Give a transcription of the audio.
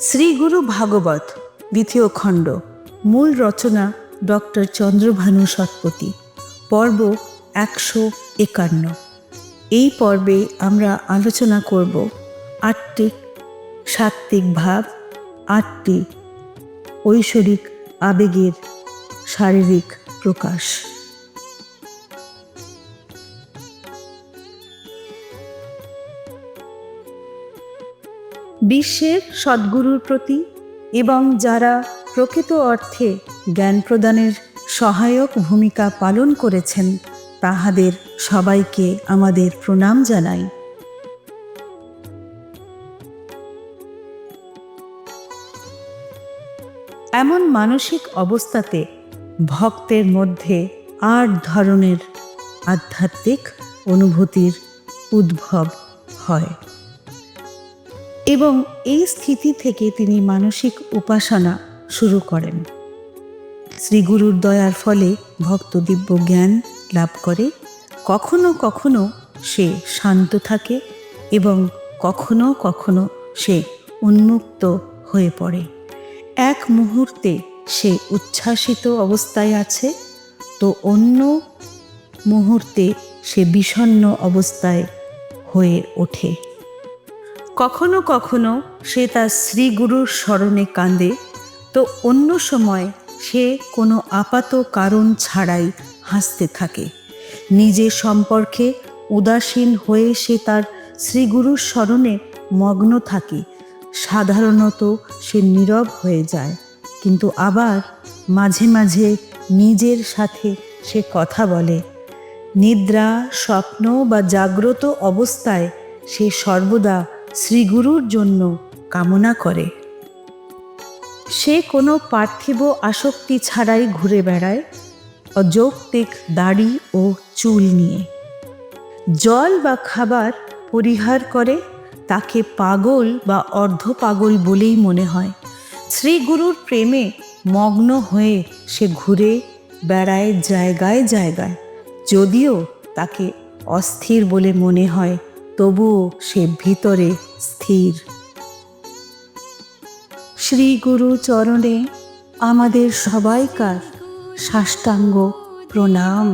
শ্রী গুরু ভাগবত দ্বিতীয় খণ্ড, মূল রচনা ডক্টর চন্দ্রভানু শতপথী, পর্ব 151। এই পর্বে আমরা আলোচনা করব 8টি সাত্ত্বিক ভাব, 8টি ঐশ্বরিক আবেগের শারীরিক প্রকাশ। বিশ্বের সদ্গুরুর প্রতি এবং যারা প্রকৃত অর্থে জ্ঞান প্রদানের সহায়ক ভূমিকা পালন করেছেন তাহাদের সবাইকে আমাদের প্রণাম জানাই। এমন মানসিক অবস্থাতে ভক্তের মধ্যে 8 ধরনের আধ্যাত্মিক অনুভূতির উদ্ভব হয় এবং এই স্থিতি থেকে তিনি মানসিক উপাসনা শুরু করেন। শ্রীগুরুর দয়ার ফলে ভক্ত দিব্য জ্ঞান লাভ করে। কখনো কখনো সে শান্ত থাকে এবং কখনো কখনো সে উন্মুক্ত হয়ে পড়ে। এক মুহূর্তে সে উচ্ছ্বাসিত অবস্থায় আছে, তো অন্য মুহূর্তে সে বিষণ্ণ অবস্থায় হয়ে ওঠে। কখনো কখনো সে তার শ্রীগুরুর স্মরণে কাঁদে, তো অন্য সময় সে কোনো আপাত কারণ ছাড়াই হাসতে থাকে। নিজের সম্পর্কে উদাসীন হয়ে সে তার শ্রীগুরুর স্মরণে মগ্ন থাকে। সাধারণত সে নীরব হয়ে যায়, কিন্তু আবার মাঝে মাঝে নিজের সাথে সে কথা বলে। নিদ্রা, স্বপ্ন বা জাগ্রত অবস্থায় সে সর্বদা শ্রীগুরুর জন্য কামনা করে। সে কোনো পার্থিব আসক্তি ছাড়াই ঘুরে বেড়ায়, অযৌক্তিক দাড়ি ও চুল নিয়ে। জল বা খাবার পরিহার করে। তাকে পাগল বা অর্ধ পাগল বলেই মনে হয়। শ্রীগুরুর প্রেমে মগ্ন হয়ে সে ঘুরে বেড়ায় জায়গায় জায়গায়। যদিও তাকে অস্থির বলে মনে হয়, তবুও সে ভিতরে স্থির। শ্রীগুরু চরণে আমাদের সবাইকার সাষ্টাঙ্গ প্রণাম।